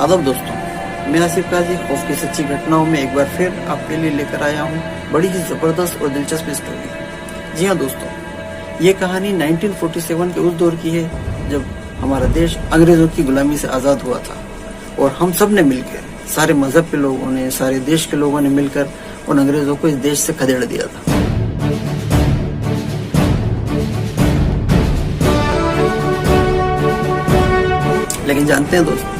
आदाब दोस्तों, मैं आसिफ काजी खौफ की सच्ची घटनाओं में एक बार फिर आपके लिए लेकर आया हूँ बड़ी ही जबरदस्त और दिलचस्प स्टोरी। जी हाँ दोस्तों, ये कहानी 1947 के उस दौर की है जब हमारा देश अंग्रेजों की गुलामी से आजाद हुआ था और हम सब ने मिलकर, सारे मजहब के लोगों ने, सारे देश के लोगों ने मिलकर उन अंग्रेजों को इस देश से खदेड़ दिया था। लेकिन जानते हैं दोस्तों,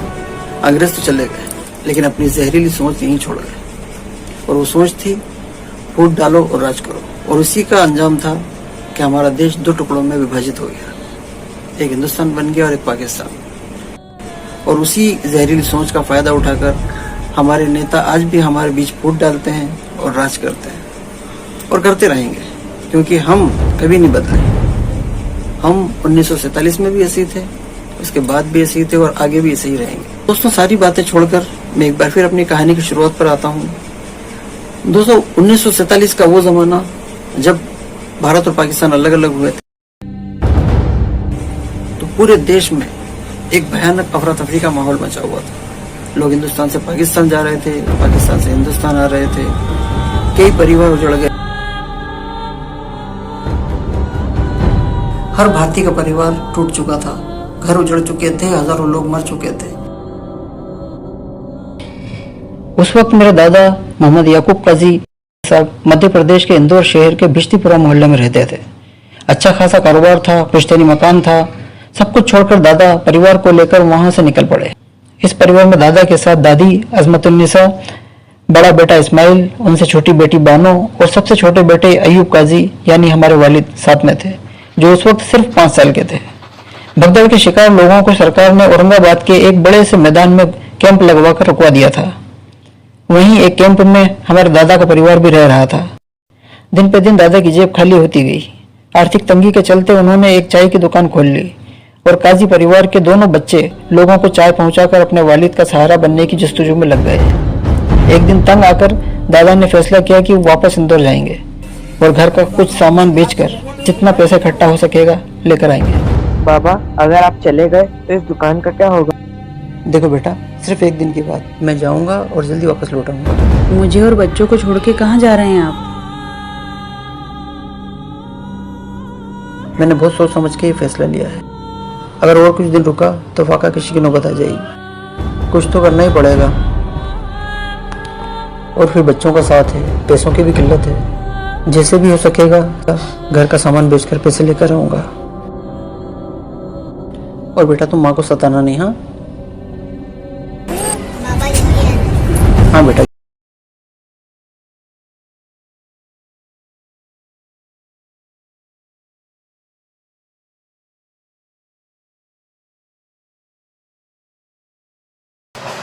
अंग्रेज तो चले गए लेकिन अपनी जहरीली सोच नहीं छोड़ गए। और वो सोच थी फूट डालो और राज करो। और उसी का अंजाम था कि हमारा देश दो टुकड़ों में विभाजित हो गया, एक हिंदुस्तान बन गया और एक पाकिस्तान। और उसी जहरीली सोच का फायदा उठाकर हमारे नेता आज भी हमारे बीच फूट डालते हैं और राज करते हैं और करते रहेंगे, क्योंकि हम कभी नहीं बदले। हम 1947 में भी ऐसे ही थे, उसके बाद भी ऐसे ही थे और आगे भी ऐसे ही रहेंगे। दोस्तों, सारी बातें छोड़कर मैं एक बार फिर अपनी कहानी की शुरुआत पर आता हूँ। दोस्तों, 1947 का वो जमाना जब भारत और पाकिस्तान अलग अलग हुए थे, तो पूरे देश में एक भयानक अफरा तफरी का माहौल मचा हुआ था। लोग हिंदुस्तान से पाकिस्तान जा रहे थे, पाकिस्तान से हिंदुस्तान आ रहे थे। कई परिवार उजड़ गए। हर भारतीय का परिवार टूट चुका था, घर उजड़ चुके थे, हजारों लोग मर चुके थे। उस वक्त मेरे दादा मोहम्मद याकूब काजी साहब मध्य प्रदेश के इंदौर शहर के बिश्तीपुरा मोहल्ले में रहते थे। अच्छा खासा कारोबार था, पुश्तैनी मकान था। सब कुछ छोड़कर दादा परिवार को लेकर वहां से निकल पड़े। इस परिवार में दादा के साथ दादी अजमतुन्निसा, बड़ा बेटा इस्माइल, उनसे छोटी बेटी बानो और सबसे छोटे बेटे अयूब काजी यानी हमारे वालिद साथ में थे, जो उस वक्त सिर्फ 5 साल के थे। भगदड़ के शिकार लोगों को सरकार ने औरंगाबाद के एक बड़े से मैदान में कैंप लगवाकर रुकवा दिया था। वहीं एक कैंप में हमारे दादा का परिवार भी रह रहा था। दिन पे दिन दादा की जेब खाली होती गई। आर्थिक तंगी के चलते उन्होंने एक चाय की दुकान खोल ली और काजी परिवार के दोनों बच्चे लोगों को चाय पहुंचाकर अपने वालिद का सहारा बनने की जस्तुजू में लग गए। एक दिन तंग आकर दादा ने फैसला किया कि वापस इंदौर जाएंगे और घर का कुछ सामान बेचकर जितना पैसा इकट्ठा हो सकेगा लेकर आएंगे। बाबा, अगर आप चले गए तो इस दुकान का क्या होगा? देखो बेटा, सिर्फ एक दिन की बात, मैं जाऊंगा और जल्दी वापस लौट आऊंगा। मुझे और बच्चों को छोड़ के कहाँ जा रहे हैं आप? मैंने बहुत सोच समझ के ये फैसला लिया है। अगर और कुछ दिन रुका तो फाका किसी की नौबत आ जाएगी। कुछ तो करना ही पड़ेगा। और फिर बच्चों का साथ है, पैसों की भी किल्लत है। जैसे भी हो सकेगा घर का सामान बेचकर पैसे लेकर आऊंगा। और बेटा, तुम माँ को सताना नहीं। हाँ हाँ बेटा।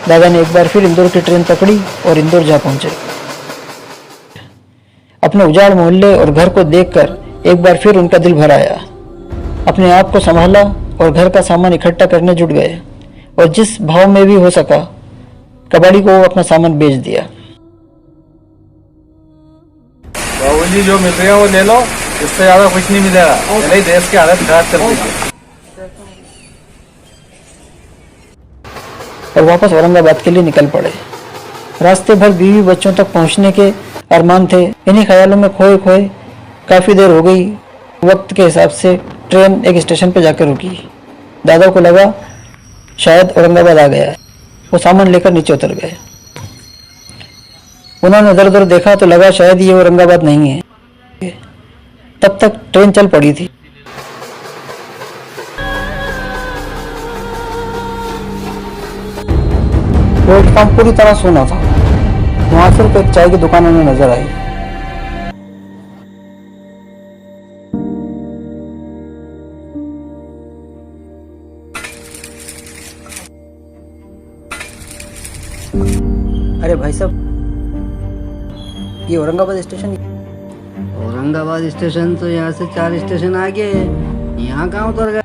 दादा ने एक बार फिर इंदौर की ट्रेन पकड़ी और इंदौर जा पहुंचे। अपने उजाड़ मोहल्ले और घर को देखकर एक बार फिर उनका दिल भर आया। अपने आप को संभाला और घर का सामान इकट्ठा करने जुट गए और जिस भाव में भी हो सका कबाड़ी को अपना सामान बेच दिया। बाबूजी, जो मिल रहा है वो ले लो, इससे ज्यादा कुछ नहीं मिलेगा। नहीं, देश की हालत खराब चल रही है। और वापस औरंगाबाद के लिए निकल पड़े। रास्ते भर बीवी बच्चों तक पहुंचने के अरमान थे। इन्हीं ख्यालों में खोए खोए काफी देर हो गई। वक्त के हिसाब से ट्रेन एक स्टेशन पर जाकर रुकी। दादा को लगा शायद औरंगाबाद आ गया है। वो सामान लेकर नीचे उतर गए। उन्होंने इधर उधर देखा तो लगा शायद ये औरंगाबाद नहीं है। तब तक ट्रेन चल पड़ी थी। प्लेटफॉर्म पूरी तरह सूना था। वहां सिर्फ एक चाय की दुकान उन्हें नजर आई। अरे भाई साहब, ये औरंगाबाद स्टेशन? औरंगाबाद स्टेशन तो यहाँ से 4 स्टेशन आगे है। यहाँ कहाँ उतर गए?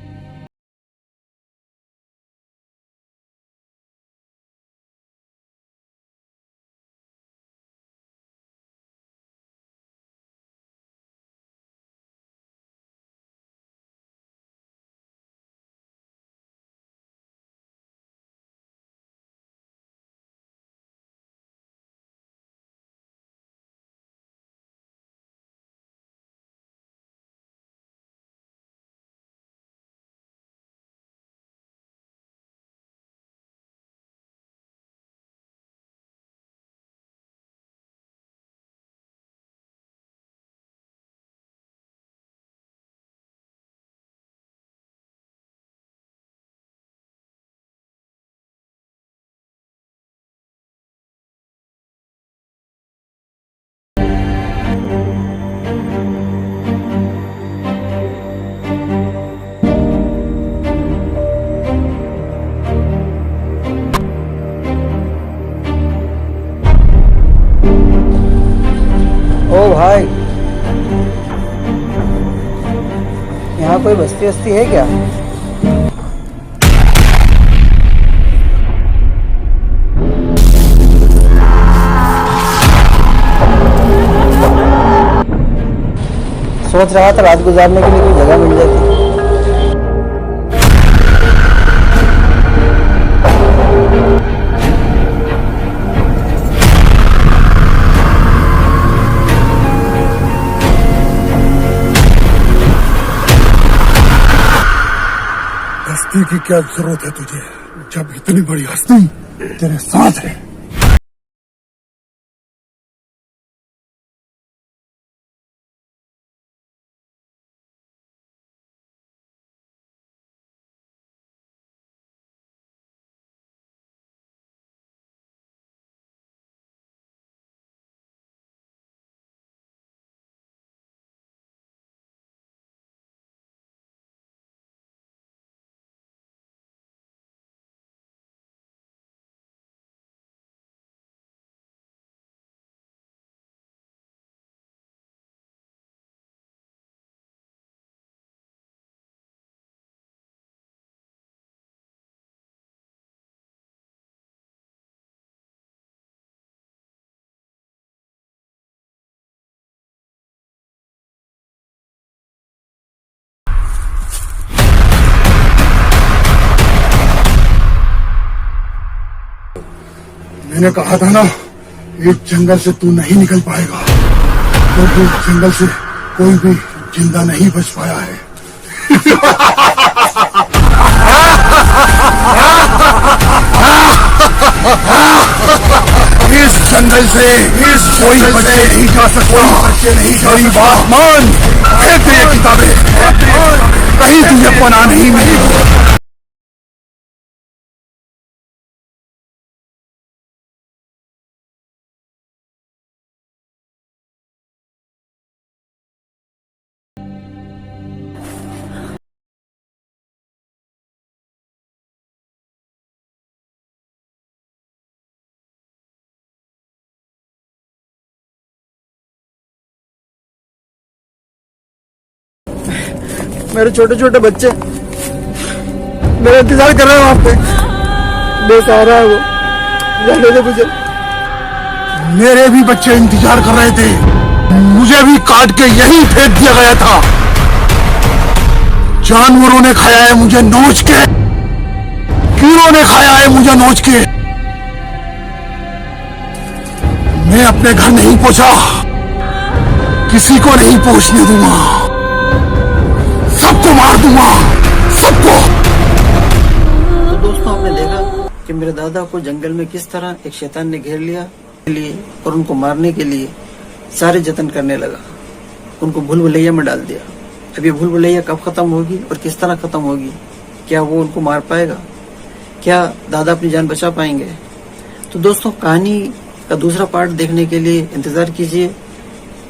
भाई, यहाँ कोई बस्ती वस्ती है क्या? सोच रहा था रात गुजारने के लिए कोई जगह मिल जाती। हस्ती की क्या जरूरत है तुझे जब इतनी बड़ी हस्ती तेरे साथ है। मैंने कहा था ना, इस जंगल से तू नहीं निकल पाएगा, क्योंकि इस जंगल से कोई भी जिंदा नहीं बच पाया है। इस जंगल से कोई बच्चे नहीं जा सकता। मेरी बात मान, फेंक दे ये किताबें, कहीं तुझे पनाह नहीं मिलेगी। मेरे छोटे छोटे बच्चे मेरा इंतजार कर रहे हैं वहां पे, बेसहारा है वो, जाने दे मुझे। मेरे भी बच्चे इंतजार कर रहे थे, मुझे भी काट के यहीं फेंक दिया गया था। जानवरों ने खाया है मुझे नोच के, कीड़ों ने खाया है मुझे नोच के। मैं अपने घर नहीं पहुंचा, किसी को नहीं पहुंचने दूंगा, सबको मार दूंगा, सबको। तो दोस्तों, आपने देखा कि मेरे दादा को जंगल में किस तरह एक शैतान ने घेर लिया और उनको मारने के लिए सारे जतन करने लगा, उनको भूल भुलैया में डाल दिया। अब ये भूल भुलैया कब खत्म होगी और किस तरह खत्म होगी? क्या वो उनको मार पाएगा? क्या दादा अपनी जान बचा पाएंगे? तो दोस्तों, कहानी का दूसरा पार्ट देखने के लिए इंतजार कीजिए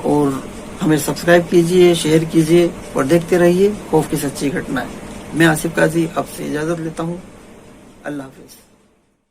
और हमें सब्सक्राइब कीजिए, शेयर कीजिए और देखते रहिए खौफ की सच्ची घटनाएं। मैं आसिफ काजी आपसे इजाजत लेता हूँ। अल्लाह हाफिज।